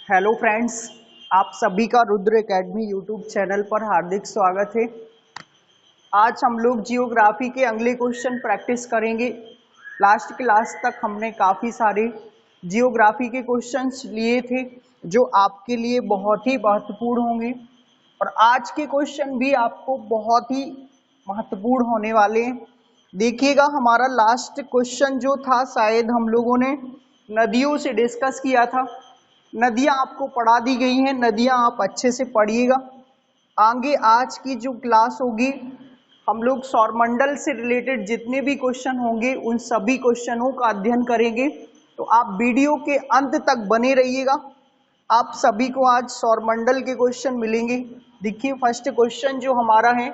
Hello friends, आप सभी का रुद्र एकेडमी यूट्यूब चैनल पर हार्दिक स्वागत है। आज हम लोग जियोग्राफी के अगले क्वेश्चन प्रैक्टिस करेंगे। लास्ट क्लास तक हमने काफ़ी सारे जियोग्राफी के क्वेश्चंस लिए थे जो आपके लिए बहुत ही महत्वपूर्ण होंगे और आज के क्वेश्चन भी आपको बहुत ही महत्वपूर्ण होने वाले हैं। देखिएगा, हमारा लास्ट क्वेश्चन जो था शायद हम लोगों ने नदियों से डिस्कस किया था। नदियां आपको पढ़ा दी गई हैं, नदियां आप अच्छे से पढ़िएगा। आगे आज की जो क्लास होगी हम लोग सौरमंडल से रिलेटेड जितने भी क्वेश्चन होंगे उन सभी क्वेश्चनों का अध्ययन करेंगे। तो आप वीडियो के अंत तक बने रहिएगा। आप सभी को आज सौरमंडल के क्वेश्चन मिलेंगे। देखिए, फर्स्ट क्वेश्चन जो हमारा है,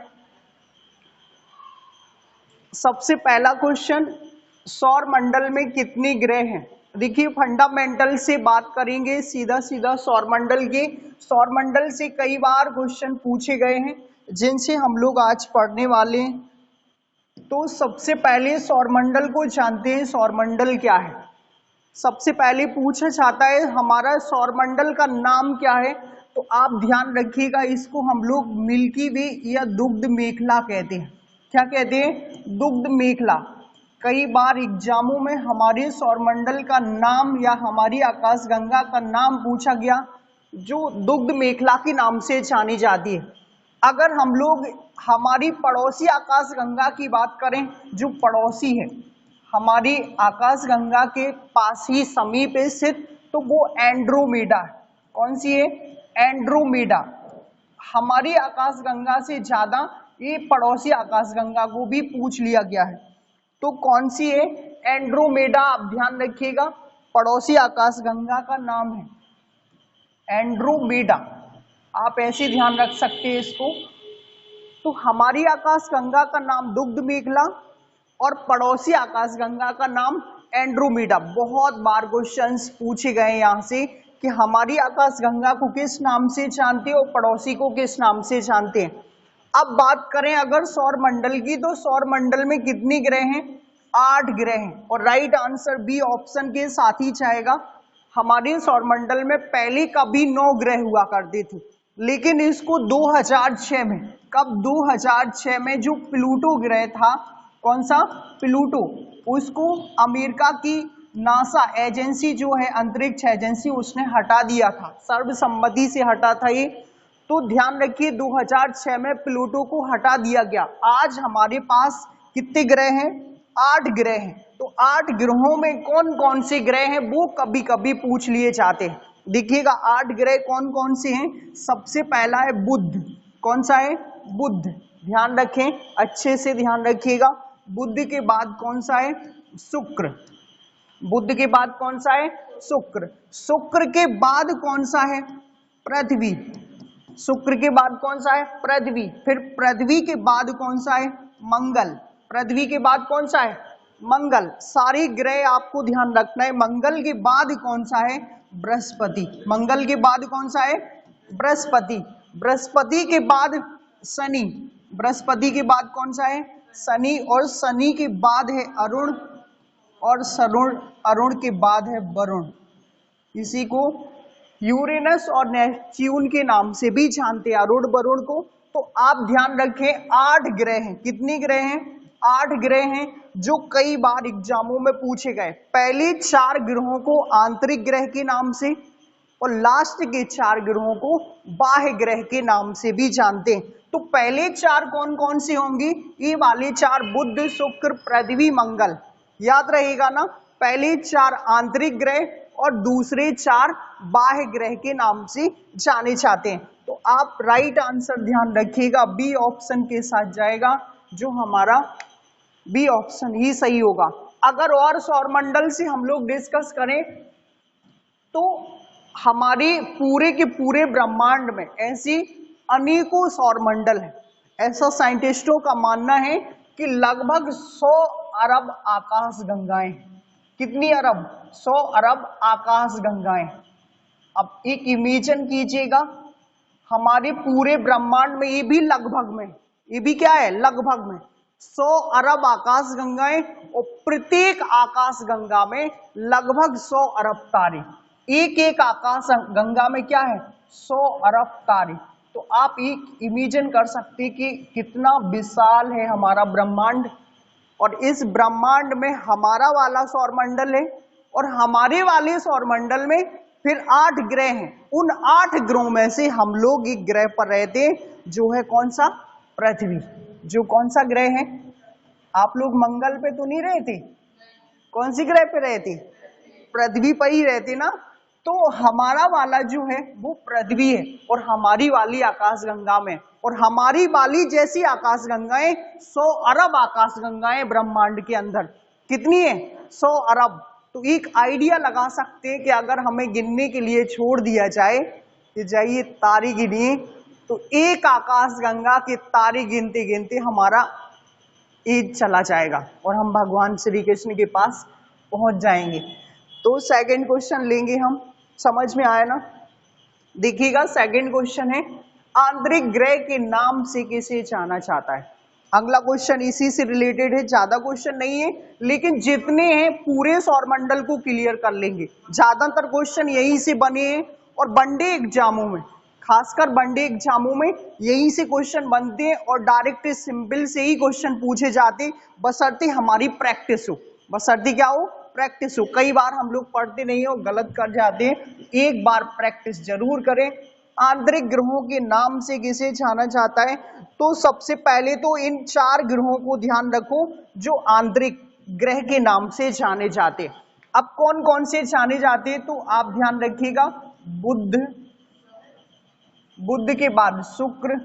सबसे पहला क्वेश्चन, सौरमंडल में कितने ग्रह हैं। देखिए, फंडामेंटल से बात करेंगे सीधा सीधा सौरमंडल के। सौरमंडल से कई बार क्वेश्चन पूछे गए हैं जिनसे हम लोग आज पढ़ने वाले हैं। तो सबसे पहले सौरमंडल को जानते हैं, सौरमंडल क्या है। सबसे पहले पूछा जाता है हमारा सौरमंडल का नाम क्या है। तो आप ध्यान रखिएगा, इसको हम लोग मिल्की वे या दुग्ध मेखला कहते हैं। क्या कहते हैं? दुग्ध मेखला। कई बार एग्जामों में हमारे सौरमंडल का नाम या हमारी आकाशगंगा का नाम पूछा गया जो दुग्ध मेखला के नाम से जानी जाती है। अगर हम लोग हमारी पड़ोसी आकाशगंगा की बात करें, जो पड़ोसी है हमारी आकाशगंगा के पास ही समीप स्थित, तो वो एंड्रोमेडा है। कौन सी है? एंड्रोमेडा। हमारी आकाशगंगा से ज्यादा ये पड़ोसी आकाशगंगा को भी पूछ लिया गया है। तो कौन सी है? एंड्रोमेडा। आप ध्यान रखिएगा, पड़ोसी आकाशगंगा का नाम है एंड्रोमेडा। आप ऐसे ध्यान रख सकते हैं इसको। तो हमारी आकाशगंगा का नाम दुग्ध मेखला और पड़ोसी आकाशगंगा का नाम एंड्रोमेडा। बहुत बार क्वेश्चंस पूछे गए यहाँ से कि हमारी आकाशगंगा को किस नाम से जानते हैं और पड़ोसी को किस नाम से जानते हैं। अब बात करें अगर सौरमंडल की, तो सौरमंडल में कितने ग्रह हैं? 8 ग्रह हैं और राइट आंसर बी ऑप्शन के साथ ही जाएगा। हमारे सौरमंडल में पहले कभी 9 ग्रह हुआ करते थे, लेकिन इसको 2006 में, कब? 2006 में जो प्लूटो ग्रह था, कौन सा? प्लूटो, उसको अमेरिका की नासा एजेंसी जो है, अंतरिक्ष एजेंसी, उसने हटा दिया था। सर्वसम्मति से हटा था ये। तो ध्यान रखिए, 2006 में प्लूटो को हटा दिया गया। आज हमारे पास कितने ग्रह हैं? 8 ग्रह हैं। तो 8 ग्रहों में कौन कौन से ग्रह हैं वो कभी कभी पूछ लिए जाते हैं। देखिएगा, 8 ग्रह कौन कौन से हैं। सबसे पहला है बुध। कौन सा है? बुध। ध्यान रखें, अच्छे से ध्यान रखिएगा। बुध के बाद कौन सा है? शुक्र। बुध के बाद कौन सा है? शुक्र। शुक्र के बाद कौन सा है? पृथ्वी। शुक्र के बाद कौन सा है? पृथ्वी। फिर पृथ्वी के बाद कौन सा है? मंगल। पृथ्वी के बाद कौन सा है? मंगल। सारे ग्रह आपको ध्यान रखना है। मंगल के बाद कौन सा है? बृहस्पति। मंगल के बाद कौन सा है? बृहस्पति। बृहस्पति के बाद शनि। बृहस्पति के बाद कौन सा है? शनि। और शनि के बाद है अरुण, और अरुण के बाद है वरुण। इसी को यूरेनस और नेपच्यून के नाम से भी जानते हैं, अरुण वरुण को। तो आप ध्यान रखें, 8 ग्रह हैं। कितने ग्रह हैं? 8 ग्रह हैं जो कई बार एग्जामों में पूछे गए। पहले 4 ग्रहों को आंतरिक ग्रह के नाम से और लास्ट के 4 ग्रहों को बाह्य ग्रह के नाम से भी जानते हैं। तो पहले 4 कौन कौन से होंगे? ये वाले 4, बुध, शुक्र, पृथ्वी, मंगल। याद रहेगा ना, पहले 4 आंतरिक ग्रह और दूसरे 4 बाह्य ग्रह के नाम से जाने जाते हैं। तो आप राइट आंसर ध्यान रखिएगा, बी ऑप्शन के साथ जाएगा, जो हमारा बी ऑप्शन ही सही होगा। अगर और सौरमंडल से हम लोग डिस्कस करें तो हमारे पूरे के पूरे ब्रह्मांड में ऐसी अनेकों सौरमंडल है। ऐसा साइंटिस्टों का मानना है कि लगभग 100 अरब आकाशगंगाएं। कितनी अरब? 100 अरब आकाशगंगाएं। अब एक इमेजिन कीजिएगा, हमारे पूरे ब्रह्मांड में, ये भी लगभग में, ये भी क्या है? लगभग में 100 अरब आकाशगंगाएं और प्रत्येक आकाशगंगा में लगभग 100 अरब तारे। एक एक आकाश गंगा में क्या है 100 अरब तारे। तो आप एक इमेजिन कर सकते कि कितना विशाल है हमारा ब्रह्मांड, और इस ब्रह्मांड में हमारा वाला सौरमंडल है और हमारे वाले सौरमंडल में फिर 8 ग्रह हैं। उन 8 ग्रहों में से हम लोग एक ग्रह पर रहते हैं जो है कौन सा, पृथ्वी। जो कौन सा ग्रह है, आप लोग मंगल पे तो नहीं रहते, कौन सी ग्रह पे रहते, पृथ्वी पर ही रहते ना। तो हमारा वाला जो है वो पृथ्वी है और हमारी वाली आकाशगंगा में, और हमारी वाली जैसी आकाशगंगाएं 100 अरब आकाशगंगाएं ब्रह्मांड के अंदर कितनी है 100 अरब। तो एक आइडिया लगा सकते हैं कि अगर हमें गिनने के लिए छोड़ दिया जाए कि जाइए तारे गिनिए, तो एक आकाशगंगा के तारे गिनते गिनते हमारा एज चला जाएगा और हम भगवान श्री कृष्ण के पास पहुंच जाएंगे। तो सेकंड क्वेश्चन लेंगे हम, समझ में आया ना। देखिएगा सेकंड क्वेश्चन है, आंतरिक ग्रह के नाम से किसे जाना जाता है। अगला क्वेश्चन इसी से रिलेटेड है, ज्यादा क्वेश्चन नहीं है, लेकिन जितने हैं पूरे सौरमंडल को क्लियर कर लेंगे। ज्यादातर क्वेश्चन यहीं से बने हैं और वनडे एग्जामों में, खासकर वनडे एग्जामों में यहीं से क्वेश्चन बनते हैं और डायरेक्ट सिंपल से ही क्वेश्चन पूछे जाते, बशर्ते हमारी प्रैक्टिस हो। बशर्ते क्या हो, प्रैक्टिस हो। कई बार हम लोग पढ़ते नहीं हो, गलत कर जाते हैं, एक बार प्रैक्टिस जरूर करें। आंतरिक ग्रहों के नाम से किसे जाना जाता है, तो सबसे पहले तो इन 4 ग्रहों को ध्यान रखो जो आंतरिक ग्रह के नाम से जाने जाते हैं। अब कौन कौन से जाने जाते हैं, तो आप ध्यान रखिएगा, बुध, बुध के बाद शुक्र,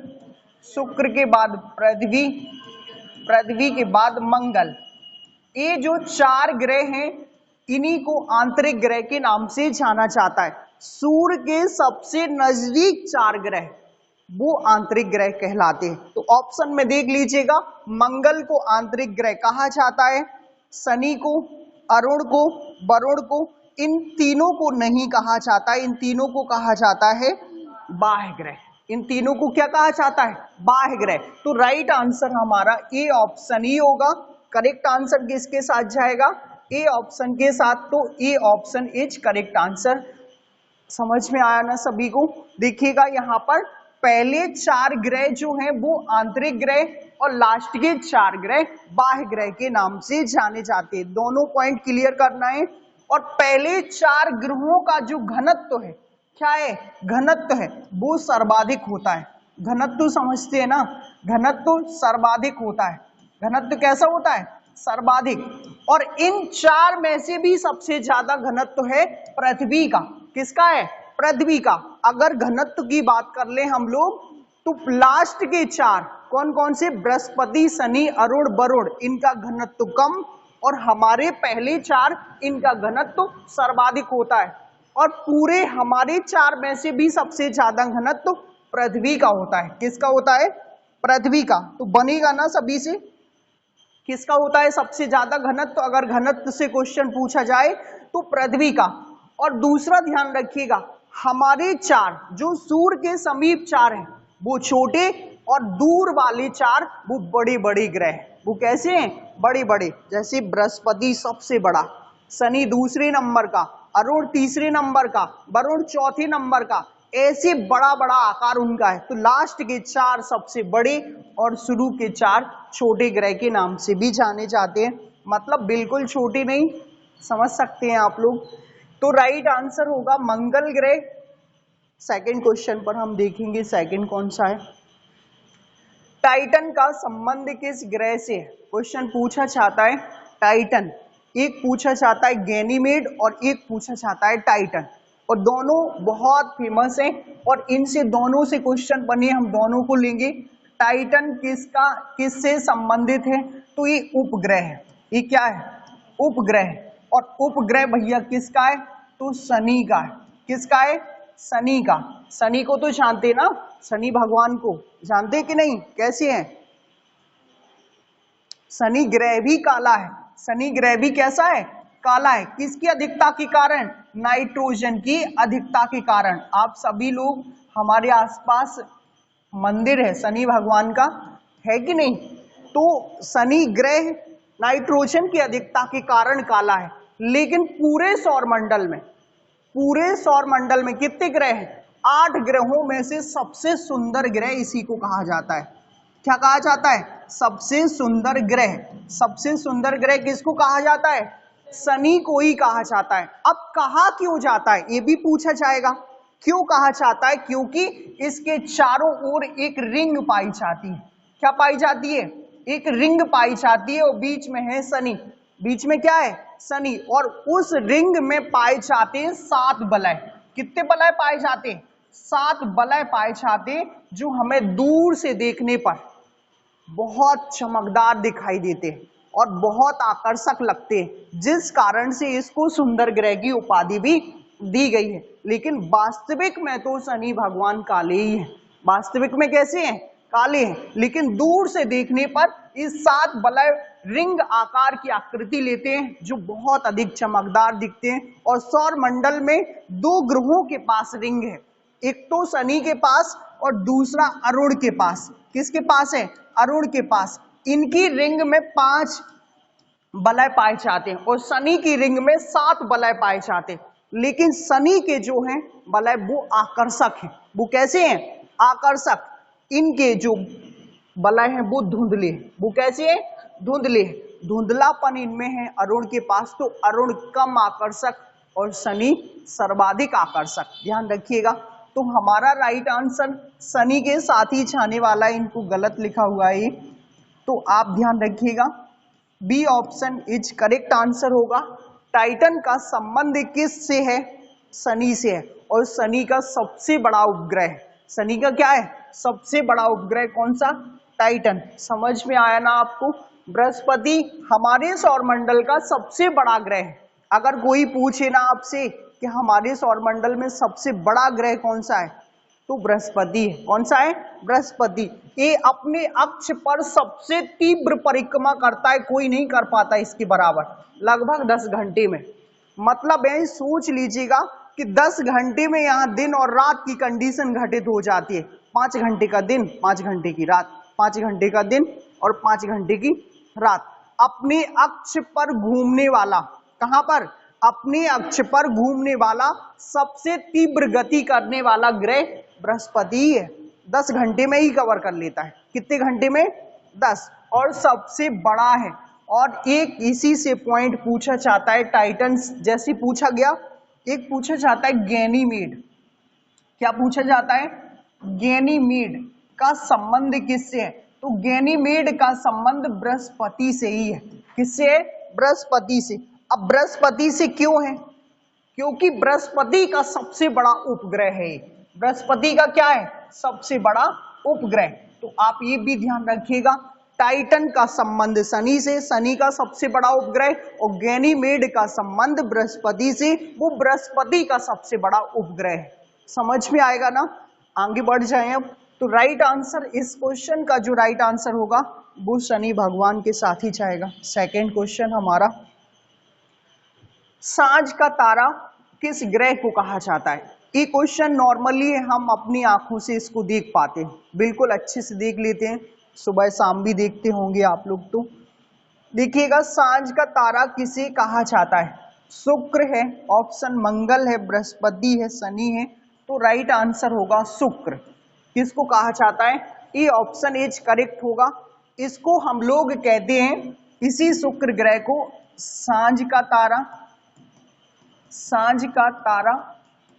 शुक्र के बाद पृथ्वी, पृथ्वी के बाद मंगल। ये जो 4 ग्रह हैं इन्हीं को आंतरिक ग्रह के नाम से जाना जाता है। सूर्य के सबसे नजदीक 4 ग्रह वो आंतरिक ग्रह कहलाते हैं। तो ऑप्शन में देख लीजिएगा, मंगल को आंतरिक ग्रह कहा जाता है, शनि को, अरुण को, वरुण को, इन तीनों को नहीं कहा जाता है, इन तीनों को कहा जाता है बाह्य ग्रह। इन तीनों को क्या कहा जाता है, बाह्य ग्रह। तो राइट आंसर हमारा ए ऑप्शन ही होगा। करेक्ट आंसर किसके साथ जाएगा, ए ऑप्शन के साथ। तो A option is correct answer. समझ में आया ना सभी को। देखिएगा यहाँ पर पहले 4 ग्रह जो हैं वो आंतरिक ग्रह और लास्ट के 4 ग्रह बाह्य ग्रह के नाम से जाने जाते हैं। दोनों पॉइंट क्लियर करना है। और पहले 4 ग्रहों का जो घनत्व है, क्या है, घनत्व है, वो सर्वाधिक होता है। घनत्व समझते हैं ना, घनत्व सर्वाधिक होता है। घनत्व कैसा होता है, सर्वाधिक। और इन 4 में से भी सबसे ज्यादा घनत्व है पृथ्वी का। किसका है, पृथ्वी का। अगर घनत्व की बात कर ले हम लोग, तो लास्ट के 4 कौन कौन से, बृहस्पति, शनि, अरुण, वरुण, इनका घनत्व कम, और हमारे पहले 4 इनका घनत्व सर्वाधिक होता है। और पूरे हमारे 4 में से भी सबसे ज्यादा घनत्व पृथ्वी का होता है। किसका होता है, पृथ्वी का। तो बनेगा ना सभी से, किसका होता है सबसे ज्यादा घनत्व। अगर घनत्व से क्वेश्चन पूछा जाए तो पृथ्वी का। और दूसरा ध्यान रखिएगा, हमारे 4 जो सूर्य के समीप 4 हैं वो छोटे, और दूर वाले 4 वो बड़े बड़े ग्रह। वो कैसे हैं, बड़े बड़े। जैसे बृहस्पति सबसे बड़ा, शनि दूसरे नंबर का, अरुण तीसरे नंबर का, वरुण चौथे नंबर का, ऐसे बड़ा बड़ा आकार उनका है। तो लास्ट के 4 सबसे बड़े और शुरू के 4 छोटे ग्रह के नाम से भी जाने जाते हैं। मतलब बिल्कुल छोटे नहीं, समझ सकते हैं आप लोग। तो राइट आंसर होगा मंगल ग्रह। सेकंड क्वेश्चन पर हम देखेंगे सेकंड कौन सा है, टाइटन का संबंध किस ग्रह से है। क्वेश्चन पूछा जाता है टाइटन, एक पूछा जाता है गैनीमेड और एक पूछा जाता है टाइटन, और दोनों बहुत फेमस हैं और इनसे दोनों से क्वेश्चन बने, हम दोनों को लेंगे। टाइटन किससे संबंधित है, तो ये उपग्रह है। ये क्या है, उपग्रह है। और उपग्रह भैया किसका है, तो शनि का है। किसका है, शनि का। शनि को तो जानते ना, शनि भगवान को जानते कि नहीं, कैसे हैं। शनि ग्रह भी काला है, शनि ग्रह भी कैसा है, काला है। किसकी अधिकता के कारण, नाइट्रोजन की अधिकता के कारण। आप सभी लोग, हमारे आसपास मंदिर है शनि भगवान का, है कि नहीं। तो शनि ग्रह नाइट्रोजन की अधिकता के कारण काला है। लेकिन पूरे सौरमंडल में पूरे सौर मंडल में कितने ग्रह हैं? 8 ग्रहों में से सबसे सुंदर ग्रह इसी को कहा जाता है। क्या कहा जाता है? सबसे सुंदर ग्रह। सबसे सुंदर ग्रह किसको कहा जाता है? शनि को ही कहा जाता है। अब कहा क्यों जाता है ये भी पूछा जाएगा। क्यों कहा जाता है? क्योंकि इसके चारों ओर एक रिंग पाई जाती है। क्या पाई जाती है? एक रिंग पाई जाती है और बीच में है शनि। बीच में क्या है? शनि। और उस रिंग में पाए जाते हैं 7 वलय। कितने वलय पाए जाते हैं? 7 वलय पाए जाते हैं, जो हमें दूर से देखने पर बहुत चमकदार दिखाई देते हैं और बहुत आकर्षक लगते हैं, जिस कारण से इसको सुंदर ग्रह की उपाधि भी दी गई है। लेकिन वास्तविक में तो शनि भगवान काले ही हैं। वास्तविक में कैसे हैं? काले हैं। लेकिन दूर से देखने पर इस 7 वलय रिंग आकार की आकृति लेते हैं, जो बहुत अधिक चमकदार दिखते हैं। और सौर मंडल में 2 ग्रहों के पास रिंग है, एक तो शनि के पास और दूसरा अरुण के पास। किसके पास है? अरुण के पास। इनकी रिंग में 5 वलय पाए जाते हैं और शनि की रिंग में 7 वलय पाए जाते हैं। लेकिन शनि के जो हैं वलय वो आकर्षक हैं। वो कैसे हैं? आकर्षक। इनके जो वलय हैं वो धुंधले हैं। वो कैसे हैं? धुंधले हैं। धुंधलापन इनमें है अरुण के पास, तो अरुण कम आकर्षक और शनि सर्वाधिक आकर्षक। ध्यान रखिएगा। तो हमारा राइट आंसर शनि के साथ ही छाने वाला है। इनको गलत लिखा हुआ है, तो आप ध्यान रखिएगा। B option is correct answer होगा। टाइटन का संबंध किससे है? शनि से है। और शनि का सबसे बड़ा उपग्रह है। शनि का क्या है? सबसे बड़ा उपग्रह कौन सा? टाइटन। समझ में आया ना आपको? बृहस्पति हमारे सौरमंडल का सबसे बड़ा ग्रह है। अगर कोई पूछे ना आपसे कि हमारे सौरमंडल में सबसे बड़ा ग्रह कौन सा है, तो बृहस्पति है। कौन सा है? बृहस्पति। ये अपने अक्ष पर सबसे तीव्र परिक्रमा करता है, कोई नहीं कर पाता इसके बराबर, लगभग 10 घंटे में। मतलब है, सोच लीजिएगा कि 10 घंटे में यहाँ दिन और रात की कंडीशन घटित हो जाती है। 5 घंटे का दिन, 5 घंटे की रात, 5 घंटे का दिन और 5 घंटे की रात। अपने अक्ष पर घूमने वाला, कहां पर? अपने अक्ष पर घूमने वाला सबसे तीव्र गति करने वाला ग्रह बृहस्पति है। 10 घंटे में ही कवर कर लेता है। कितने घंटे में? 10। और सबसे बड़ा है। और एक इसी से पॉइंट पूछा जाता है, टाइटन जैसे पूछा गया, एक पूछा जाता है गैनीमेड। क्या पूछा जाता है? गैनीमेड का संबंध किससे है? तो गैनीमेड का संबंध बृहस्पति से ही है। किससे है? बृहस्पति से। अब बृहस्पति से क्यों है? क्योंकि बृहस्पति का सबसे बड़ा उपग्रह है। बृहस्पति का क्या है? सबसे बड़ा उपग्रह। तो आप ये भी ध्यान रखिएगा, टाइटन का संबंध शनि से, शनि का सबसे बड़ा उपग्रह, और गैनीमेड का संबंध बृहस्पति से, वो बृहस्पति का सबसे बड़ा उपग्रह है। समझ में आएगा ना? आगे बढ़ जाएं अब। तो राइट आंसर, इस क्वेश्चन का जो राइट आंसर होगा वो शनि भगवान के साथ ही जाएगा। सेकेंड क्वेश्चन हमारा, सांझ का तारा किस ग्रह को कहा जाता है? ये क्वेश्चन नॉर्मली हम अपनी आंखों से इसको देख पाते हैं, बिल्कुल अच्छे से देख लेते हैं, सुबह शाम भी देखते होंगे आप लोग। तो देखिएगा, सांझ का तारा किसे कहा जाता है? शुक्र है, ऑप्शन मंगल है, बृहस्पति है, शनि है। तो राइट आंसर होगा शुक्र। किसको कहा जाता है? ये ऑप्शन एज करेक्ट होगा। इसको हम लोग कहते हैं, इसी शुक्र ग्रह को सांझ का तारा, सांझ का तारा,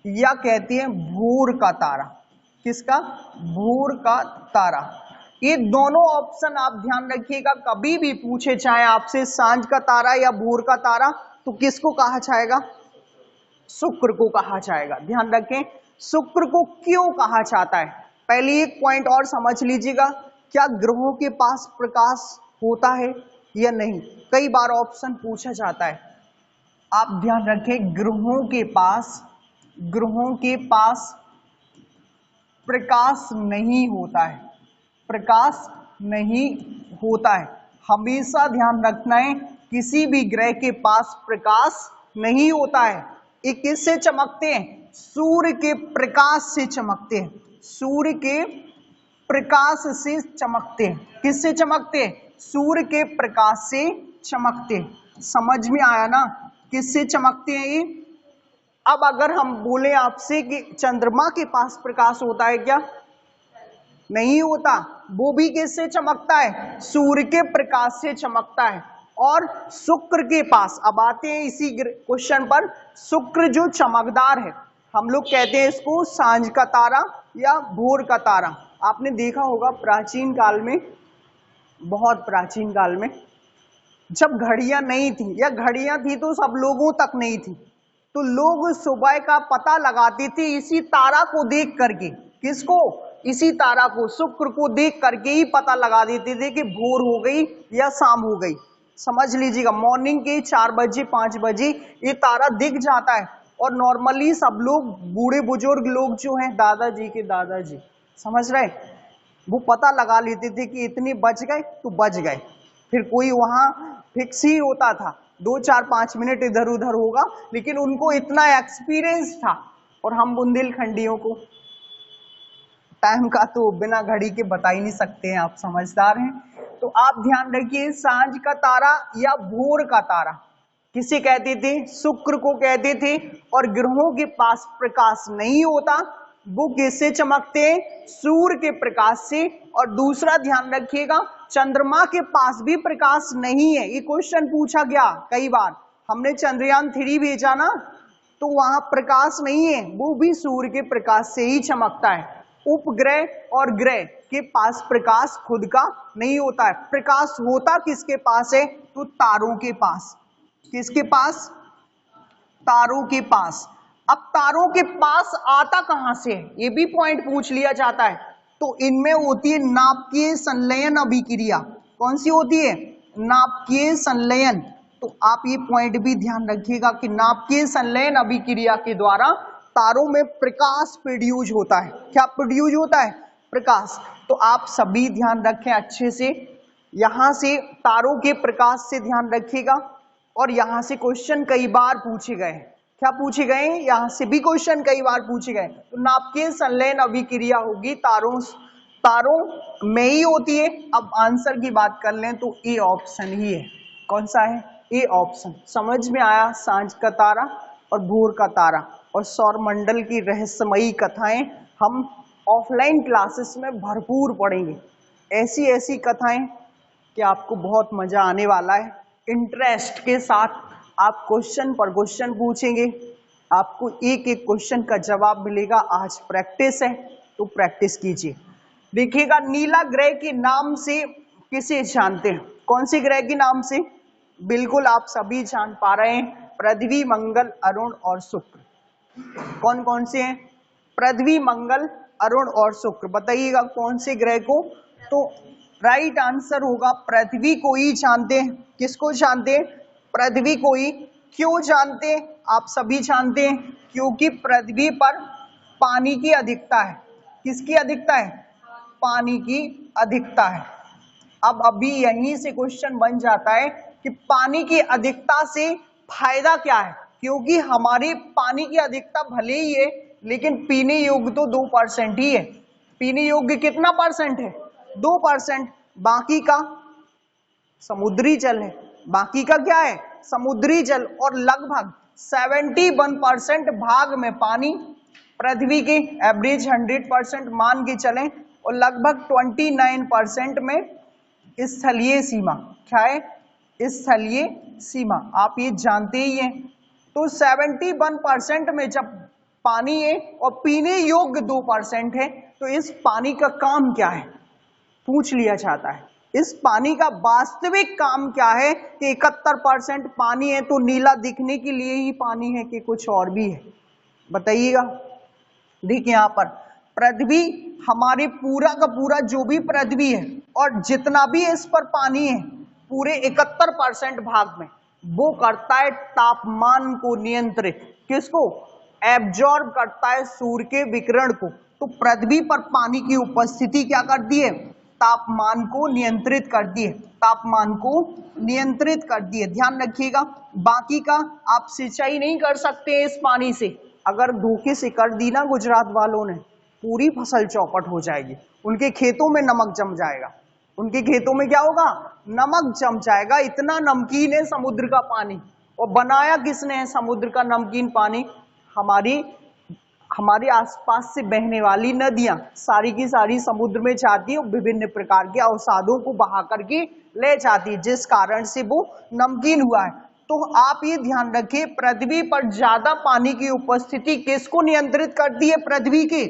या कहते हैं भोर का तारा। किसका? भोर का तारा। ये दोनों ऑप्शन आप ध्यान रखिएगा, कभी भी पूछे चाहे आपसे सांझ का तारा या भोर का तारा, तो किसको कहा जाएगा? शुक्र को कहा जाएगा। ध्यान रखें, शुक्र को क्यों कहा जाता है? पहले एक पॉइंट और समझ लीजिएगा, क्या ग्रहों के पास प्रकाश होता है या नहीं? कई बार ऑप्शन पूछा जाता है। आप ध्यान रखें, ग्रहों के पास प्रकाश नहीं होता है। प्रकाश नहीं होता है। हमेशा ध्यान रखना है, किसी भी ग्रह के पास प्रकाश नहीं होता है। ये किससे चमकते हैं? सूर्य के प्रकाश से चमकते हैं। सूर्य के प्रकाश से चमकते हैं। किससे चमकते हैं? सूर्य के प्रकाश से चमकते हैं। समझ में आया ना? किससे चमकते हैं ये? अब अगर हम बोले आपसे कि चंद्रमा के पास प्रकाश होता है क्या? नहीं होता। वो भी किससे चमकता है? सूर्य के प्रकाश से चमकता है। और शुक्र के पास, अब आते हैं इसी क्वेश्चन पर, शुक्र जो चमकदार है, हम लोग कहते हैं इसको सांझ का तारा या भोर का तारा। आपने देखा होगा प्राचीन काल में, बहुत प्राचीन काल में, जब घड़ियां नहीं थी या घड़ियां थी तो सब लोगों तक नहीं थी, तो लोग सुबह का पता लगाते थे इसी तारा को देख करके। किसको? इसी तारा को, शुक्र को देख करके ही पता लगा देते थे कि भोर हो गई या शाम हो गई। समझ लीजिएगा, मॉर्निंग के 4 बजे 5 बजे ये तारा दिख जाता है। और नॉर्मली सब लोग, बूढ़े बुजुर्ग लोग जो हैं, दादाजी के दादाजी, समझ रहे, वो पता लगा लेते थे कि इतने बज गए तो बज गए। फिर कोई वहां फिक्स ही होता था, 2 4 5 मिनट इधर उधर होगा, लेकिन उनको इतना एक्सपीरियंस था। और हम बुंदेलखंडियों को टाइम का तो बिना घड़ी के बता ही नहीं सकते हैं, आप समझदार हैं। तो आप ध्यान रखिए, सांझ का तारा या भोर का तारा किसे कहते थे? शुक्र को कहते थे। और ग्रहों के पास प्रकाश नहीं होता, वो किससे चमकते हैं? सूर्य के प्रकाश से। और दूसरा ध्यान रखिएगा, चंद्रमा के पास भी प्रकाश नहीं है। ये क्वेश्चन पूछा गया कई बार, हमने चंद्रयान 3 भेजा ना, तो वहां प्रकाश नहीं है, वो भी सूर्य के प्रकाश से ही चमकता है। उपग्रह और ग्रह के पास प्रकाश खुद का नहीं होता है। प्रकाश होता किसके पास है? तो तारों के पास। किसके पास? तारों के पास। अब तारों के पास आता कहां से है, ये भी पॉइंट पूछ लिया जाता है। तो इनमें होती है नाभिकीय संलयन अभिक्रिया। कौन सी होती है? नाभिकीय संलयन। तो आप ये पॉइंट भी ध्यान रखिएगा कि नाभिकीय संलयन अभिक्रिया के द्वारा तारों में प्रकाश प्रोड्यूस होता है। क्या प्रोड्यूस होता है? प्रकाश। तो आप सभी ध्यान रखें अच्छे से, यहां से तारों के प्रकाश से ध्यान रखिएगा। और यहां से क्वेश्चन कई बार पूछे गए। क्या पूछे गए? यहां से भी क्वेश्चन कई बार पूछे गए। तो नाभिकीय संलयन अभिक्रिया होगी तारों में ही होती है। अब आंसर की बात कर लें तो ए ऑप्शन ही है। कौन सा है? A option. समझ में आया? सांझ का तारा और भोर का तारा और सौरमंडल की रहस्यमयी कथाएं हम ऑफलाइन क्लासेस में भरपूर पढ़ेंगे। ऐसी ऐसी कथाएं कि आपको बहुत मजा आने वाला है। इंटरेस्ट के साथ आप क्वेश्चन पर क्वेश्चन पूछेंगे, आपको एक एक क्वेश्चन का जवाब मिलेगा। आज प्रैक्टिस है तो प्रैक्टिस कीजिए। देखिएगा, नीला ग्रह के नाम से किसे जानते हैं? कौन से ग्रह के नाम से? बिल्कुल आप सभी जान पा रहे हैं, पृथ्वी, मंगल, अरुण और शुक्र। कौन कौन से हैं? पृथ्वी, मंगल, अरुण और शुक्र। बताइएगा कौन से ग्रह को? तो राइट आंसर होगा पृथ्वी को ही जानते हैं। किसको जानते हैं? पृथ्वी को ही। क्यों जानते हैं? आप सभी जानते हैं, क्योंकि पृथ्वी पर पानी की अधिकता है। किसकी अधिकता है? पानी की अधिकता है। अब अभी यहीं से क्वेश्चन बन जाता है कि पानी की अधिकता से फायदा क्या है? क्योंकि हमारी पानी की अधिकता भले ही है, लेकिन पीने योग्य तो 2% ही है। पीने योग्य कितना परसेंट है? 2%। बाकी का समुद्री जल है। बाकी का क्या है? समुद्री जल। और लगभग 71% भाग में पानी, पृथ्वी के एवरेज 100% मान के चलें, और लगभग 29% में स्थलीय सीमा। क्या है? स्थलीय सीमा। आप ये जानते ही हैं। तो 71% में जब पानी है और पीने योग्य 2% है, तो इस पानी का काम क्या है? पूछ लिया जाता है। इस पानी का वास्तविक काम क्या है कि 71% पानी है तो नीला दिखने के लिए ही पानी है कि कुछ और भी है? बताइएगा। देखिए यहां पर पृथ्वी, हमारे पूरा का पूरा जो भी पृथ्वी है और जितना भी इस पर पानी है, पूरे 71% भाग में वो करता है तापमान को नियंत्रित। किसको? एब्जॉर्ब करता है सूर्य के विकिरण को। तो पृथ्वी पर पानी की उपस्थिति क्या करती है? तापमान को नियंत्रित करती है। तापमान को नियंत्रित करती है। ध्यान रखिएगा। बाकी का आप सिंचाई नहीं कर सकते इस पानी से। अगर धोखे से कर दी ना गुजरात वालों ने, पूरी फसल चौपट हो जाएगी। उनके खेतों में नमक जम जाएगा। उनके खेतों में क्या होगा? नमक जम जाएगा। इतना नमकीन है समुद्र का पानी। और बनाया किसने है समुद्र का नमकीन पानी? हमारे आसपास से बहने वाली नदियां सारी की सारी समुद्र में जाती है और विभिन्न प्रकार के अवसादों को बहा करके ले जाती है, जिस कारण से वो नमकीन हुआ है। तो आप ये ध्यान रखिए, पृथ्वी पर ज्यादा पानी की उपस्थिति किसको नियंत्रित करती है? पृथ्वी के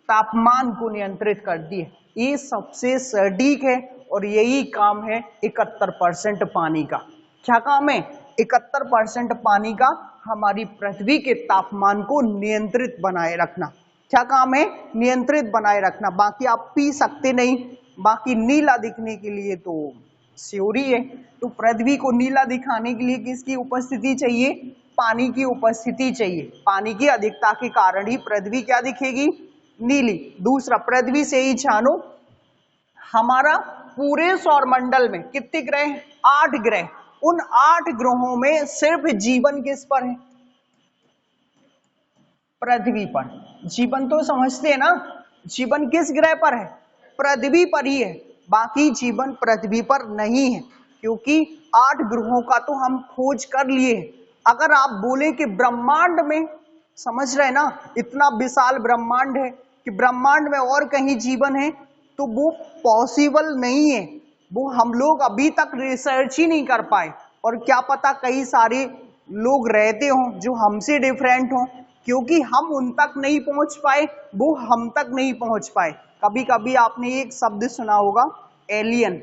तापमान को नियंत्रित करती है। ये सबसे सटीक है और यही काम है 71% पानी का। क्या काम है? 71% पानी का हमारी पृथ्वी के तापमान को नियंत्रित बनाए रखना। क्या काम है? नियंत्रित बनाए रखना। बाकी आप पी सकते नहीं, बाकी नीला दिखने के लिए तो स्योरी है। तो पृथ्वी को नीला दिखाने के लिए किसकी उपस्थिति चाहिए? पानी की उपस्थिति चाहिए। पानी की अधिकता के कारण ही पृथ्वी क्या दिखेगी? नीली। दूसरा, पृथ्वी से ही जानो हमारा पूरे सौरमंडल में कितने ग्रह हैं? 8 ग्रह। उन 8 ग्रहों में सिर्फ जीवन किस पर है? पृथ्वी पर। जीवन तो समझते हैं ना, जीवन किस ग्रह पर है? पृथ्वी पर ही है। बाकी जीवन पृथ्वी पर नहीं है, क्योंकि 8 ग्रहों का तो हम खोज कर लिए। अगर आप बोले कि ब्रह्मांड में, समझ रहे ना, इतना विशाल ब्रह्मांड है कि ब्रह्मांड में और कहीं जीवन है, तो वो पॉसिबल नहीं है। वो हम लोग अभी तक रिसर्च ही नहीं कर पाए। और क्या पता कई सारे लोग रहते हों जो हमसे डिफरेंट हों, क्योंकि हम उन तक नहीं पहुंच पाए, वो हम तक नहीं पहुंच पाए। कभी कभी आपने एक शब्द सुना होगा, एलियन,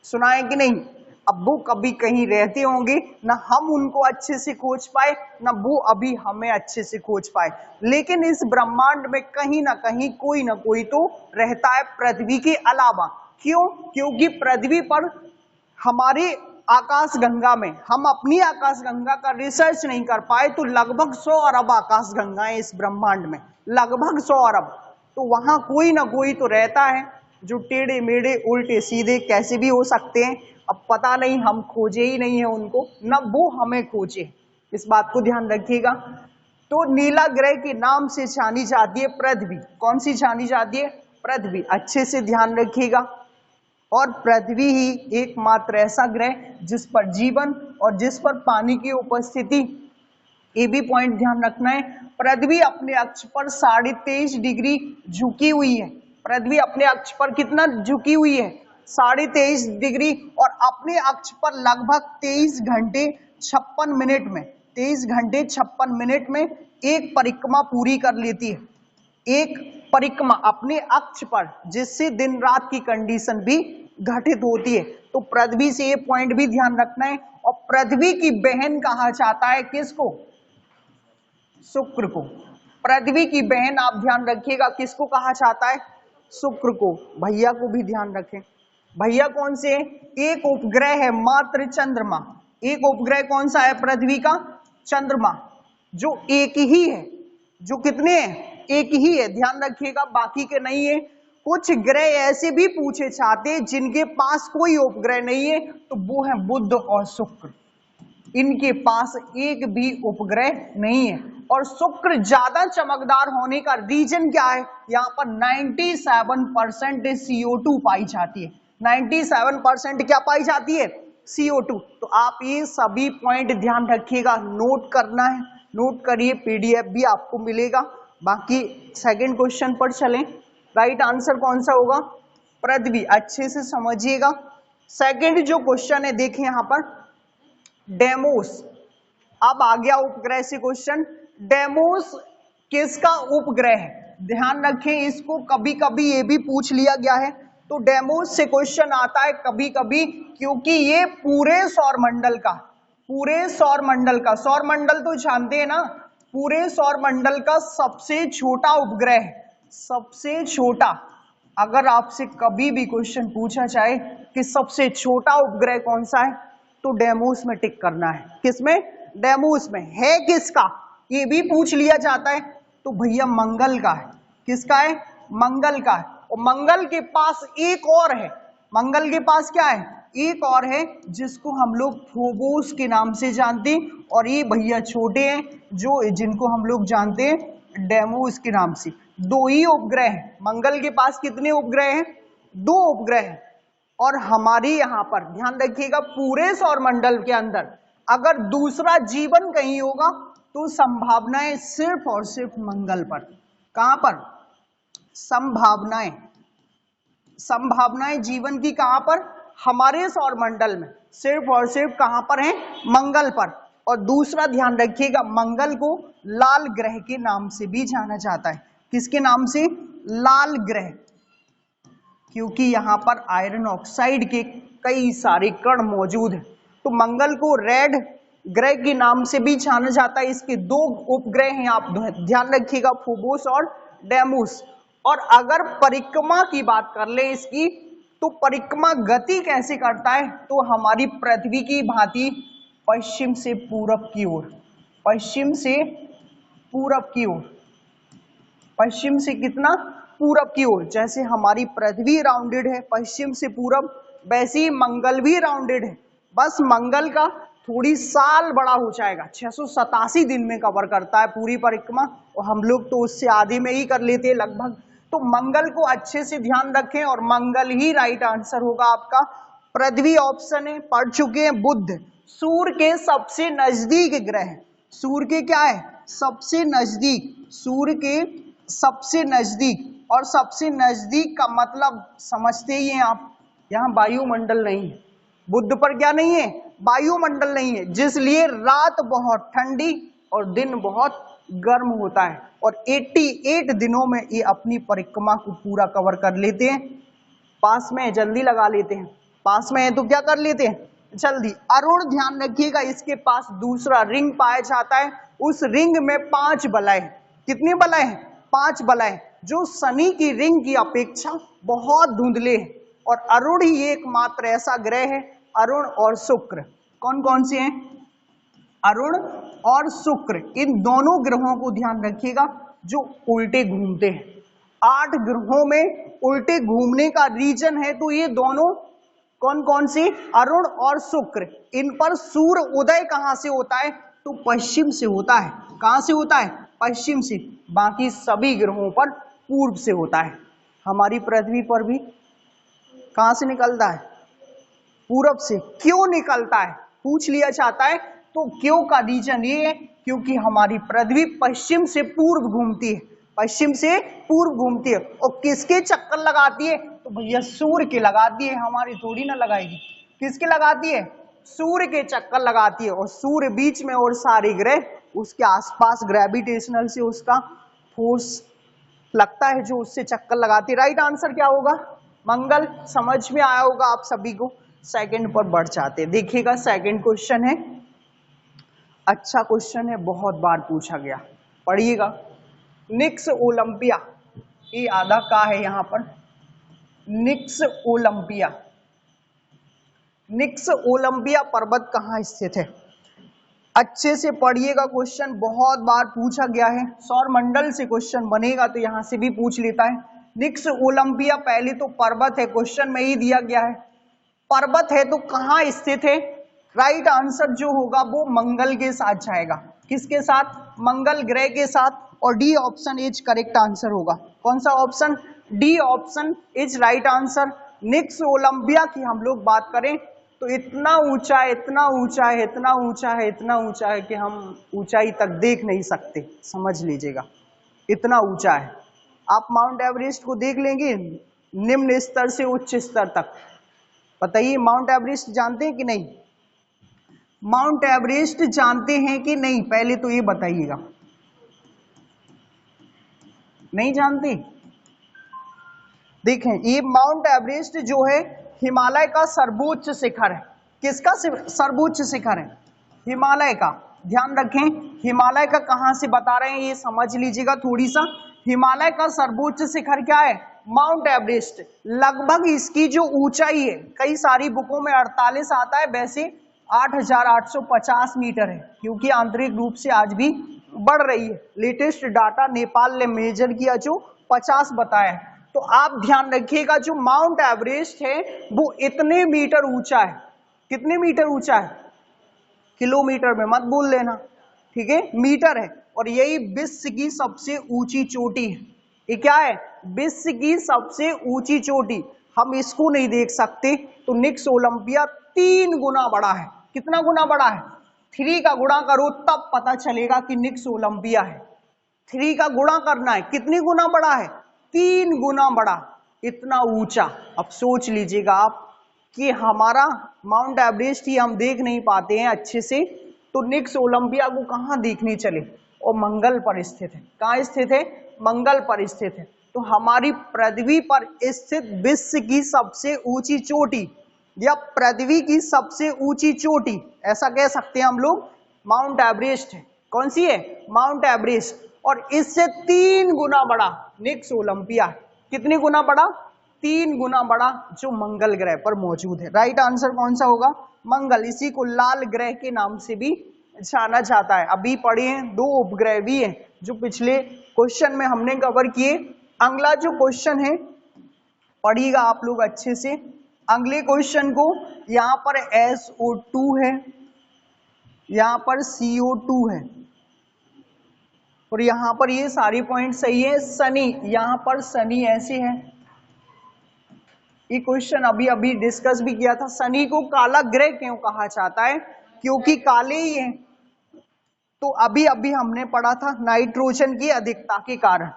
सुना है कि नहीं? अब वो कभी कहीं रहते होंगे, ना हम उनको अच्छे से खोज पाए, ना वो अभी हमें अच्छे से खोज पाए, लेकिन इस ब्रह्मांड में कहीं ना कहीं कोई ना कोई तो रहता है पृथ्वी के अलावा। क्यों? क्योंकि पृथ्वी पर हमारे आकाश गंगा में, हम अपनी आकाश गंगा का रिसर्च नहीं कर पाए, तो लगभग 100 अरब आकाश गंगाएं इस ब्रह्मांड में, लगभग 100 अरब। तो वहां कोई ना कोई तो रहता है, जो टेढ़े मेढ़े उल्टे सीधे कैसे भी हो सकते हैं। अब पता नहीं, हम खोजे ही नहीं है उनको, न वो हमें खोजे। इस बात को ध्यान रखिएगा। तो नीला ग्रह के नाम से जानी जाती है पृथ्वी। कौन सी जानी जाती है? पृथ्वी। अच्छे से ध्यान रखिएगा। और पृथ्वी ही एकमात्र ऐसा ग्रह जिस पर जीवन और जिस पर पानी की उपस्थिति, ये भी पॉइंट ध्यान रखना है। पृथ्वी अपने अक्ष पर 23.5 डिग्री झुकी हुई है। पृथ्वी अपने अक्ष पर कितना झुकी हुई है? 23.5 डिग्री। और अपने अक्ष पर लगभग 23 घंटे 56 मिनट में, 23 घंटे 56 मिनट में एक परिक्रमा पूरी कर लेती है। एक परिक्रमा अपने अक्ष पर, जिससे दिन रात की कंडीशन भी घटित होती है। तो पृथ्वी से ये पॉइंट भी ध्यान रखना है। और पृथ्वी की बहन कहा जाता है किसको? शुक्र को। पृथ्वी की बहन आप ध्यान रखिएगा, किसको कहा जाता है? शुक्र को। भैया को भी ध्यान रखें। भैया कौन से? एक उपग्रह है मात्र, चंद्रमा। एक उपग्रह कौन सा है पृथ्वी का? चंद्रमा, जो एक ही है। जो कितने हैं? एक ही है, ध्यान रखिएगा, बाकी के नहीं है। कुछ ग्रह ऐसे भी पूछे जाते हैं जिनके पास कोई उपग्रह नहीं है, तो वो है बुध और शुक्र। इनके पास एक भी उपग्रह नहीं है। और शुक्र ज्यादा चमकदार होने का रीजन क्या है? यहाँ पर 97% CO2 पाई जाती है। 97% क्या पाई जाती है? CO2। तो आप ये सभी पॉइंट ध्यान रखिएगा, नोट करना है, नोट करिए, PDF भी आपको मिलेगा। बाकी सेकंड क्वेश्चन पर चलें। राइट आंसर कौन सा होगा? पृथ्वी। अच्छे से समझिएगा। सेकंड जो क्वेश्चन है, देखें यहां पर, डेमोस। अब आ गया उपग्रह से क्वेश्चन। डेमोस किसका उपग्रह है? ध्यान रखें, इसको कभी कभी ये भी पूछ लिया गया है। तो डेमोस से क्वेश्चन आता है कभी कभी, क्योंकि ये पूरे सौरमंडल का, सौरमंडल तो जानते हैं ना, पूरे सौरमंडल का सबसे छोटा उपग्रह है। सबसे छोटा। अगर आपसे कभी भी क्वेश्चन पूछा जाए कि सबसे छोटा उपग्रह कौन सा है, तो डेमोस में टिक करना है। किसमें? डेमोस में। है किसका? ये भी पूछ लिया जाता है, तो भैया मंगल का है। किसका है? मंगल का है। और मंगल के पास एक और है। मंगल के पास क्या है? एक और है, जिसको हम लोग फोबोस के नाम से जानते हैं। और ये भैया छोटे हैं, जिनको हम लोग जानते हैं डेमोस के नाम से। 2 ही उपग्रह हैं। मंगल के पास कितने उपग्रह हैं? 2 उपग्रह हैं। और हमारे यहाँ पर ध्यान रखिएगा, पूरे सौरमंडल के अंदर अगर दूसरा जीवन कहीं होगा, तो संभावनाएं सिर्फ और सिर्फ मंगल पर। कहां पर? संभावनाएं, संभावनाएं जीवन की कहां पर? हमारे सौरमंडल में, सिर्फ और सिर्फ कहां पर है? मंगल पर। और दूसरा ध्यान रखिएगा, मंगल को लाल ग्रह के नाम से भी जाना जाता है। किसके नाम से? लाल ग्रह, क्योंकि यहां पर आयरन ऑक्साइड के कई सारे कण मौजूद हैं। तो मंगल को रेड ग्रह के नाम से भी जाना जाता है। इसके दो उपग्रह हैं, आप ध्यान रखिएगा, फोबोस और डेमोस। और अगर परिक्रमा की बात कर ले इसकी, तो परिक्रमा गति कैसे करता है? तो हमारी पृथ्वी की भांति पश्चिम से पूरब की ओर, पश्चिम से पूरब की ओर, पश्चिम से कितना? पूरब की ओर। जैसे हमारी पृथ्वी राउंडेड है पश्चिम से पूरब, वैसे ही मंगल भी राउंडेड है। बस मंगल का थोड़ी साल बड़ा हो जाएगा, 687 दिन में कवर करता है पूरी परिक्रमा, और हम लोग तो उससे आधे में ही कर लेते हैं लगभग। तो मंगल को अच्छे से ध्यान रखें, और मंगल ही राइट आंसर होगा आपका। पृथ्वी ऑप्शन है, पढ़ चुके हैं। बुध सूर्य के सबसे नजदीक ग्रह है। सूर्य के क्या है? सबसे नजदीक, सूर्य के सबसे नजदीक। और सबसे नजदीक का मतलब समझते ही हैं आप, यहाँ वायुमंडल नहीं है। बुध पर क्या नहीं है? वायुमंडल नहीं है, जिसलिए रात बहुत ठंडी और दिन बहुत गर्म होता है। और 88 दिनों में ये अपनी परिक्रमा को पूरा कवर कर लेते हैं। पास में है, जल्दी लगा लेते हैं। पास में है तो क्या कर लेते हैं? जल्दी। अरुण ध्यान रखिएगा, इसके पास दूसरा रिंग पाया जाता है। उस रिंग में 5 बलय। कितनी बलय है? 5 बलय, जो शनि की रिंग की अपेक्षा बहुत धुंधले हैं। और अरुण ही एकमात्र ऐसा ग्रह है, अरुण और शुक्र। कौन कौन से हैं? अरुण और शुक्र। इन दोनों ग्रहों को ध्यान रखिएगा, जो उल्टे घूमते हैं। 8 ग्रहों में उल्टे घूमने का रीजन है, तो ये दोनों कौन कौन से? अरुण और शुक्र। इन पर सूर्य उदय कहां से होता है? तो पश्चिम से होता है। कहां से होता है? पश्चिम से। बाकी सभी ग्रहों पर पूर्व से होता है। हमारी पृथ्वी पर भी कहां से निकलता है? पूरब से। क्यों निकलता है पूछ लिया जाता है, तो क्यों का रीजन ये है, क्योंकि हमारी पृथ्वी पश्चिम से पूर्व घूमती है, पश्चिम से पूर्व घूमती है। और किसके चक्कर लगाती है? तो भैया सूर्य के लगाती है, हमारी थोड़ी ना लगाएगी। किसके लगाती है? सूर्य के चक्कर लगाती है। और सूर्य बीच में और सारे ग्रह उसके आसपास ग्रेविटेशनल से उसका फोर्स लगता है, जो उससे चक्कर लगाती है। राइट आंसर क्या होगा? मंगल। समझ में आया होगा आप सभी को। सेकंड पर बढ़ जाते हैं। देखिएगा, सेकंड क्वेश्चन है, अच्छा क्वेश्चन है, बहुत बार पूछा गया, पढ़िएगा। निक्स ओलंपिया, ये आधा का है यहां पर, निक्स ओलंपिया। निक्स ओलंपिया पर्वत कहां स्थित है? अच्छे से पढ़िएगा, क्वेश्चन बहुत बार पूछा गया है। सौरमंडल से क्वेश्चन बनेगा तो यहां से भी पूछ लेता है। निक्स ओलंपिया पहले तो पर्वत है, क्वेश्चन में ही दिया गया है। पर्वत है तो कहां स्थित है? राइट आंसर जो होगा वो मंगल के साथ जाएगा। किसके साथ? मंगल ग्रह के साथ। और D option is correct answer होगा। कौन सा option? D option is right answer. Nix Olympia की हम लोग बात करें तो इतना ऊंचा है, इतना ऊंचा है, इतना ऊंचा है, इतना ऊंचा है कि हम ऊंचाई तक देख नहीं सकते, समझ लीजिएगा, इतना ऊंचा है। आप माउंट एवरेस्ट को देख लेंगे निम्न स्तर से उच्च स्तर तक। बताइए, माउंट एवरेस्ट जानते हैं कि नहीं? माउंट एवरेस्ट जानते हैं कि नहीं? पहले तो ये बताइएगा। नहीं जानते? देखें, ये माउंट एवरेस्ट जो है हिमालय का सर्वोच्च शिखर है। किसका सर्वोच्च शिखर है? हिमालय का। ध्यान रखें, हिमालय का कहां से बता रहे हैं ये समझ लीजिएगा थोड़ी सा। हिमालय का सर्वोच्च शिखर क्या है? Mount Everest. लगभग इसकी जो ऊंचाई है, कई सारी बुकों में 48 आता है, वैसे 8,850 मीटर है, क्योंकि आंतरिक रूप से आज भी बढ़ रही है। लेटेस्ट डाटा नेपाल ने मेजर किया जो 50 बताया है। तो आप ध्यान रखिएगा, जो माउंट एवरेस्ट है वो इतने मीटर ऊंचा है। कितने मीटर ऊंचा है? किलोमीटर में मत बोल लेना, ठीक है, मीटर है। और यही विश्व की सबसे ऊंची चोटी है। ये क्या है? विश्व की सबसे ऊंची चोटी। हम इसको नहीं देख सकते, तो निक्स ओलंपिया 3 गुना बड़ा है। कितना गुना बड़ा है? 3 का गुणा करो तब पता चलेगा कि निक्स ओलंपिया है। 3 का गुणा करना है, कितनी गुना बड़ा है? 3 गुना बड़ा, इतना ऊंचा। अब सोच लीजिएगा आप कि हमारा माउंट एवरेस्ट ही हम देख नहीं पाते हैं अच्छे से, तो निक्स ओलंपिया को कहाँ देखने चले? और मंगल पर स्थित है। कहाँ स्थित है? मंगल पर स्थित है। तो हमारी पृथ्वी पर स्थित विश्व की सबसे ऊंची चोटी या पृथ्वी की सबसे ऊंची चोटी, ऐसा कह सकते हैं हम लोग, माउंट एवरेस्ट है। कौन सी है? Mount Everest. और इससे 3 गुना बड़ा निक्स ओलंपिया है। कितनी गुना बड़ा? 3 गुना बड़ा, जो मंगल ग्रह पर मौजूद है। राइट आंसर कौन सा होगा? मंगल। इसी को लाल ग्रह के नाम से भी जाना जाता है। अभी पढ़े हैं 2 उपग्रह भी हैं जो पिछले क्वेश्चन में हमने कवर किए। अगला जो क्वेश्चन है पढ़िएगा आप लोग अच्छे से। अगले क्वेश्चन को, यहाँ पर SO2 है, यहाँ पर CO2 है, और यहाँ पर ये सारी पॉइंट सही है। शनि, यहाँ पर शनि ऐसे है। ये क्वेश्चन अभी अभी डिस्कस भी किया था। शनि को काला ग्रह क्यों कहा जाता है? क्योंकि काले ही है। तो अभी अभी हमने पढ़ा था नाइट्रोजन की अधिकता के कारण।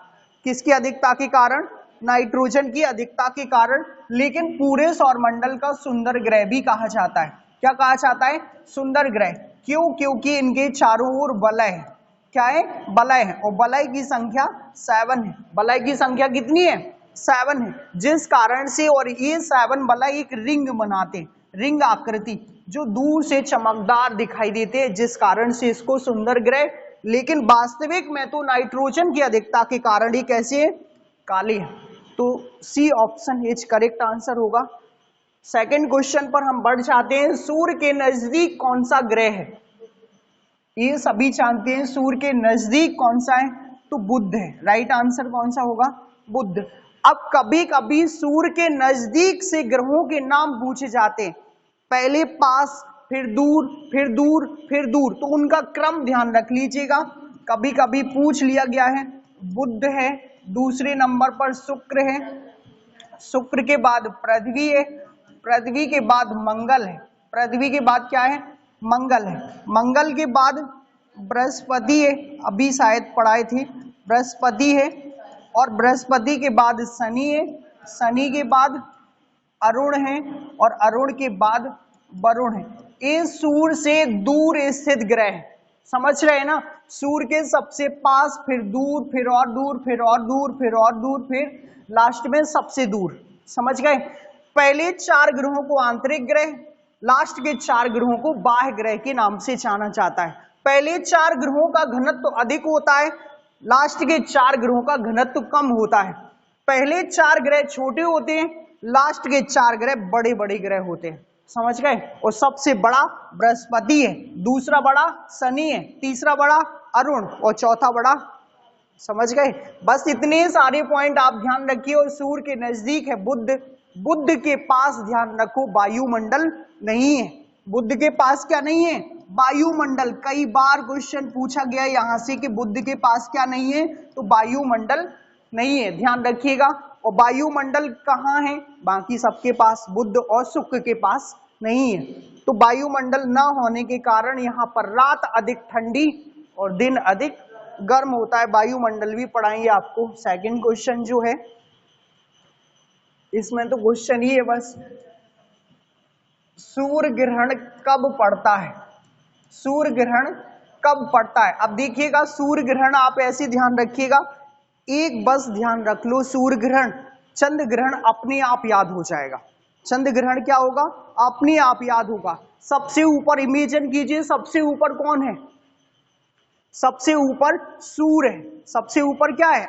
किसकी अधिकता के कारण? नाइट्रोजन की अधिकता के कारण। लेकिन पूरे सौरमंडल का सुंदर ग्रह भी कहा जाता है। क्या कहा जाता है? सुंदर ग्रह। क्यों? क्योंकि इनके चारों ओर वलय है। क्या है? वलय है, और वलय की संख्या 7 है। वलय की संख्या कितनी है? 7 है। जिस कारण से, और ये 7 वलय एक रिंग बनाते, रिंग आकृति, जो दूर से चमकदार दिखाई देते हैं, जिस कारण से इसको सुंदर ग्रह। लेकिन वास्तविक में तो नाइट्रोजन की अधिकता के कारण ये कैसे है? काले है। तो C option is correct answer होगा। सेकंड क्वेश्चन पर हम बढ़ जाते हैं। सूर्य के नजदीक कौन सा ग्रह है? ये सभी जानते हैं सूर्य के नजदीक कौन सा है, तो बुध है। राइट आंसर कौन सा होगा? बुध। अब कभी कभी सूर्य के नजदीक से ग्रहों के नाम पूछे जाते हैं, पहले पास, फिर दूर, फिर दूर, फिर दूर, तो उनका क्रम ध्यान रख लीजिएगा। कभी कभी पूछ लिया गया है। बुध है, दूसरे नंबर पर शुक्र है, शुक्र के बाद पृथ्वी है, पृथ्वी के बाद मंगल है, पृथ्वी के बाद क्या है? मंगल है, मंगल के बाद बृहस्पति है, अभी शायद पढ़ाई थी, बृहस्पति है, और बृहस्पति के बाद शनि है, शनि के बाद अरुण है, और अरुण के बाद वरुण है। ये सूर्य से दूर स्थित ग्रह है। समझ रहे हैं ना? सूर्य के सबसे पास, फिर दूर, फिर और दूर, फिर और दूर, फिर और दूर, फिर लास्ट में सबसे दूर। समझ गए? पहले 4 ग्रहों को आंतरिक ग्रह, लास्ट के 4 ग्रहों को बाह्य ग्रह के नाम से जाना जाता है। पहले 4 ग्रहों का घनत्व अधिक होता है, लास्ट के 4 ग्रहों का घनत्व कम होता है। पहले 4 ग्रह छोटे होते हैं, लास्ट के 4 ग्रह बड़े बड़े ग्रह होते हैं। समझ गए? और सबसे बड़ा बृहस्पति है, दूसरा बड़ा शनि है, तीसरा बड़ा अरुण, और चौथा बड़ा, समझ गए? बस इतने सारे पॉइंट आप ध्यान रखिए। और सूर्य के नजदीक है बुध, बुध के पास ध्यान रखो वायुमंडल नहीं है। बुध के पास क्या नहीं है? वायुमंडल। कई बार क्वेश्चन पूछा गया यहां से कि बुध के पास क्या नहीं है, तो वायुमंडल नहीं है, ध्यान रखिएगा। और वायुमंडल कहाँ है? बाकी सबके पास, बुध और शुक्र के पास नहीं है। तो वायुमंडल ना होने के कारण यहाँ पर रात अधिक ठंडी और दिन अधिक गर्म होता है। वायुमंडल भी पढ़ाएंगे आपको। सेकंड क्वेश्चन जो है, इसमें तो क्वेश्चन ही है बस, सूर्य ग्रहण कब पड़ता है? सूर्य ग्रहण कब पड़ता है? अब देखिएगा, सूर्य ग्रहण आप ऐसे ध्यान रखिएगा, एक बस ध्यान रख लो, सूर्य ग्रहण, चंद्र ग्रहण अपने आप याद हो जाएगा। चंद्र ग्रहण क्या होगा? अपने आप याद होगा। सबसे ऊपर इमेजिन कीजिए, सबसे ऊपर कौन है? सबसे ऊपर सूर्य है। सबसे ऊपर क्या है?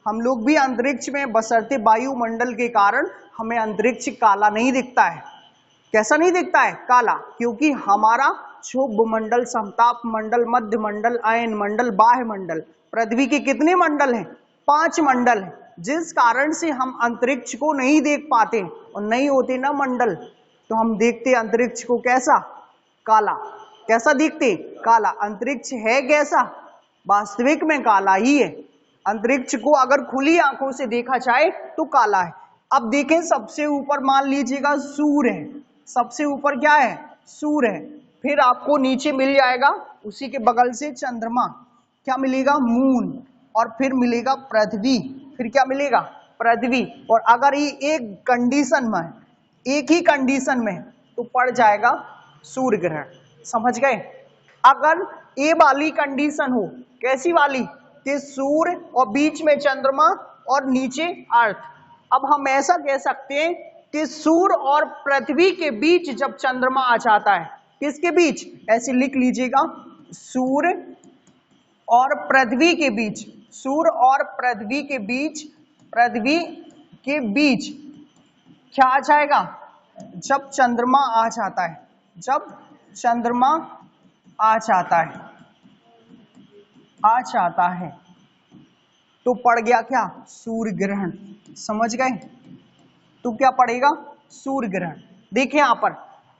हम लोग भी अंतरिक्ष में, बशर्ते वायुमंडल के कारण हमें अंतरिक्ष काला नहीं दिखता है। कैसा नहीं दिखता है? काला। क्योंकि हमारा क्षोभ मंडल, समताप मंडल, मध्य मंडल, अयन मंडल, बाह्य मंडल, पृथ्वी के कितने मंडल हैं? 5 मंडल हैं, जिस कारण से हम अंतरिक्ष को नहीं देख पाते। और नहीं होते ना मंडल, तो हम देखते अंतरिक्ष को कैसा? काला। कैसा दिखते? काला। अंतरिक्ष है कैसा? वास्तविक में काला ही है। अंतरिक्ष को अगर खुली आंखों से देखा जाए तो काला है। अब देखें, सबसे ऊपर मान लीजिएगा सूर्य है। सबसे ऊपर क्या है? सूर्य है। फिर आपको नीचे मिल जाएगा उसी के बगल से चंद्रमा, क्या मिलेगा, मून, और फिर मिलेगा पृथ्वी, फिर क्या मिलेगा, पृथ्वी। और अगर ये एक कंडीशन में, एक ही कंडीशन में, तो पड़ जाएगा सूर्य ग्रहण। समझ गए? अगर ये वाली कंडीशन हो, कैसी वाली, कि सूर्य और बीच में चंद्रमा और नीचे अर्थ, अब हम ऐसा कह सकते हैं कि सूर्य और पृथ्वी के बीच जब चंद्रमा आ जाता है, किसके बीच, ऐसे लिख लीजिएगा, सूर्य और पृथ्वी के बीच, सूर्य और पृथ्वी के बीच, पृथ्वी के बीच क्या आ जाएगा, जब चंद्रमा आ जाता है, जब चंद्रमा आ जाता है, आ जाता है, तो पड़ गया क्या, सूर्य ग्रहण। समझ गए? तो क्या पड़ेगा, सूर्य ग्रहण। देखिए यहां पर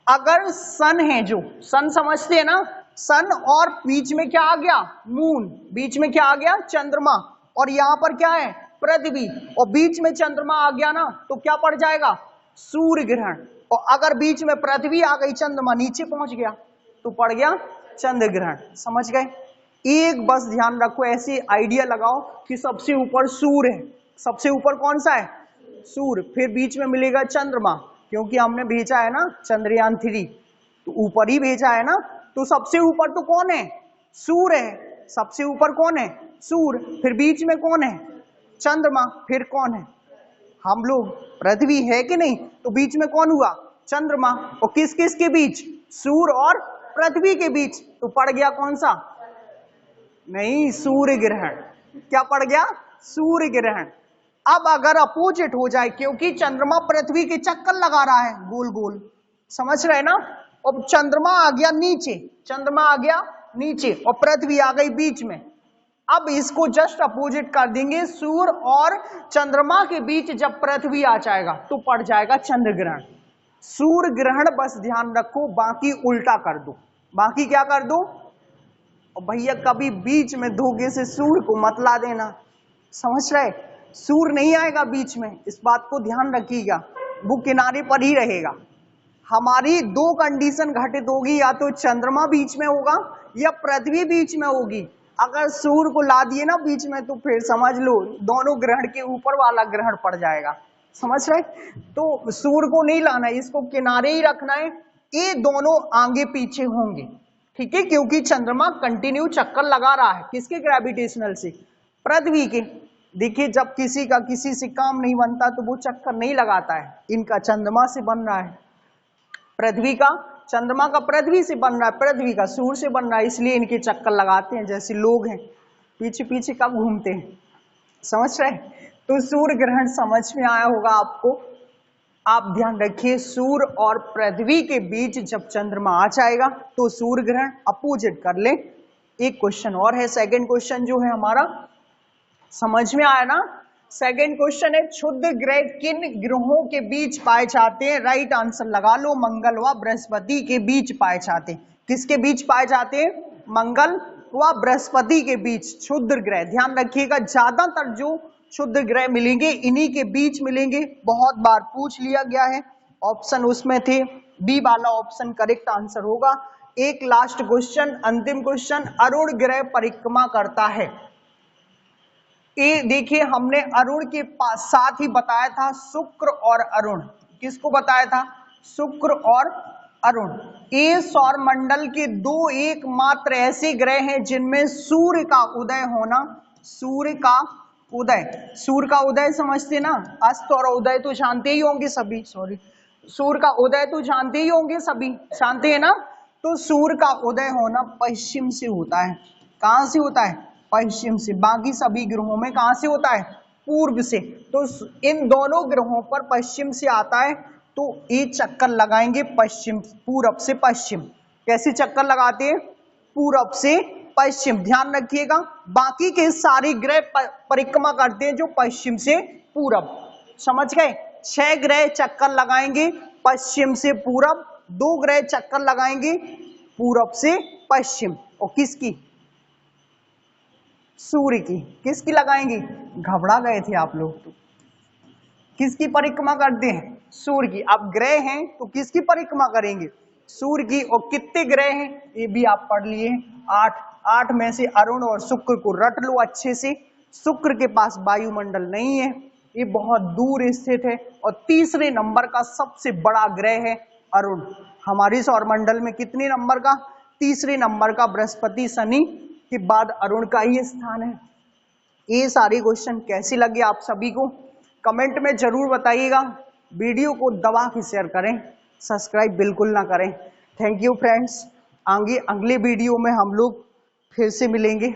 अगर सन है, जो सन समझते हैं ना, सन और बीच में क्या आ गया, मून, बीच में क्या आ गया, चंद्रमा, और यहां पर क्या है, पृथ्वी, और बीच में चंद्रमा आ गया ना, तो क्या पड़ जाएगा, सूर्य ग्रहण। और अगर बीच में पृथ्वी आ गई, चंद्रमा नीचे पहुंच गया, तो पड़ गया चंद्र ग्रहण। समझ गए? एक बस ध्यान रखो, ऐसे आइडिया लगाओ कि सबसे ऊपर सूर्य है, सबसे ऊपर कौन सा है, सूर्य, फिर बीच में मिलेगा चंद्रमा, क्योंकि हमने भेजा है ना चंद्रयान 3, तो ऊपर ही भेजा है ना, तो सबसे ऊपर तो कौन है, सूर्य है, सबसे ऊपर कौन है, सूर्य, फिर बीच में कौन है, चंद्रमा, फिर कौन है, हम लोग, पृथ्वी है कि नहीं, तो बीच में कौन हुआ, चंद्रमा, और किस किस के बीच, सूर्य और पृथ्वी के बीच, तो पड़ गया कौन सा, नहीं, सूर्य ग्रहण। क्या पड़ गया, सूर्य ग्रहण। अब अगर अपोजिट हो जाए, क्योंकि चंद्रमा पृथ्वी के चक्कर लगा रहा है गोल गोल, समझ रहे ना, अब चंद्रमा आ गया नीचे, चंद्रमा आ गया नीचे और पृथ्वी आ गई बीच में, अब इसको जस्ट अपोजिट कर देंगे, सूर्य और चंद्रमा के बीच जब पृथ्वी आ जाएगा तो पड़ जाएगा चंद्र ग्रहण। सूर्य ग्रहण बस ध्यान रखो, बाकी उल्टा कर दो, बाकी क्या कर दो, और भैया कभी बीच में धोखे से सूर्य को मत ला देना, समझ रहे, सूर्य नहीं आएगा बीच में, इस बात को ध्यान रखिएगा, वो किनारे पर ही रहेगा। हमारी दो कंडीशन घटित होगी, या तो चंद्रमा बीच में होगा या पृथ्वी बीच में होगी। अगर सूर्य को ला दिए ना बीच में, तो फिर समझ लो दोनों ग्रहण के ऊपर वाला ग्रहण पड़ जाएगा, समझ रहे। तो सूर्य को नहीं लाना है, इसको किनारे ही रखना है, ये दोनों आगे पीछे होंगे, ठीक है, क्योंकि चंद्रमा कंटिन्यू चक्कर लगा रहा है, किसके, ग्रेविटेशनल से, पृथ्वी के। देखिए जब किसी का किसी से काम नहीं बनता तो वो चक्कर नहीं लगाता है, इनका चंद्रमा से बन रहा है, पृथ्वी का, चंद्रमा का पृथ्वी से बन रहा है, पृथ्वी का सूर्य से बन रहा है, इसलिए इनके चक्कर लगाते हैं, जैसे लोग हैं पीछे पीछे कब घूमते हैं, समझ रहे। तो सूर्य ग्रहण समझ में आया होगा आपको। आप ध्यान रखिए, सूर्य और पृथ्वी के बीच जब चंद्रमा आ जाएगा तो सूर्य ग्रहण, अपोजिट कर ले। एक क्वेश्चन और है, सेकंड क्वेश्चन जो है हमारा, समझ में आया ना। सेकंड क्वेश्चन है, क्षुद्र ग्रह किन ग्रहों के बीच पाए जाते हैं, राइट आंसर लगा लो, मंगल व बृहस्पति के बीच पाए जाते हैं। किसके बीच पाए जाते हैं, मंगल व बृहस्पति के बीच क्षुद्र ग्रह। ध्यान रखिएगा, ज्यादातर जो क्षुद्र ग्रह मिलेंगे इन्हीं के बीच मिलेंगे, बहुत बार पूछ लिया गया है, ऑप्शन उसमें थे, बी वाला ऑप्शन करेक्ट आंसर होगा। एक लास्ट क्वेश्चन, अंतिम क्वेश्चन, अरुण ग्रह परिक्रमा करता है। ये देखिए हमने अरुण के साथ ही बताया था शुक्र और अरुण, किसको बताया था, शुक्र और अरुण। ये सौर मंडल के दो एकमात्र ऐसे ग्रह हैं जिनमें सूर्य का उदय होना, सूर्य का उदय, सूर्य का उदय समझते ना, अस्त और उदय तो जानते ही होंगे सभी, सॉरी, सूर्य का उदय तो जानते ही होंगे सभी, जानते हैं ना। तो सूर्य का उदय होना पश्चिम से होता है, कहां से होता है, पश्चिम से। बाकी सभी ग्रहों में कहां से होता है, पूर्व से। तो इन दोनों ग्रहों पर पश्चिम से आता है, तो ये चक्कर लगाएंगे पश्चिम, पूरब से पश्चिम। कैसे चक्कर लगाते हैं, पूरब से पश्चिम, ध्यान रखिएगा। बाकी के सारे ग्रह परिक्रमा करते हैं जो पश्चिम से पूरब, समझ गए। 6 ग्रह चक्कर लगाएंगे पश्चिम से पूरब, 2 ग्रह चक्कर लगाएंगे पूरब से पश्चिम, और किसकी, सूर्य की। किसकी लगाएंगे, घबरा गए थे आप लोग तो, किसकी परिक्रमा करते हैं, सूर्य की। अब ग्रह हैं तो किसकी परिक्रमा करेंगे, सूर्य की। और कितने ग्रह हैं ये भी आप पढ़ लिए, 8। 8 में से अरुण और शुक्र को रट लो अच्छे से। शुक्र के पास वायुमंडल नहीं है, ये बहुत दूर स्थित है। और तीसरे नंबर का सबसे बड़ा ग्रह है अरुण। हमारे सौरमंडल में कितने नंबर का? तीसरे नंबर का बृहस्पति शनि के बाद अरुण का ही स्थान है। ये सारे क्वेश्चन कैसे लगे आप सभी को कमेंट में जरूर बताइएगा। वीडियो को दबा के शेयर करें, सब्सक्राइब बिल्कुल ना करें। Thank you friends. आगे अगले वीडियो में हम लोग फिर से मिलेंगे।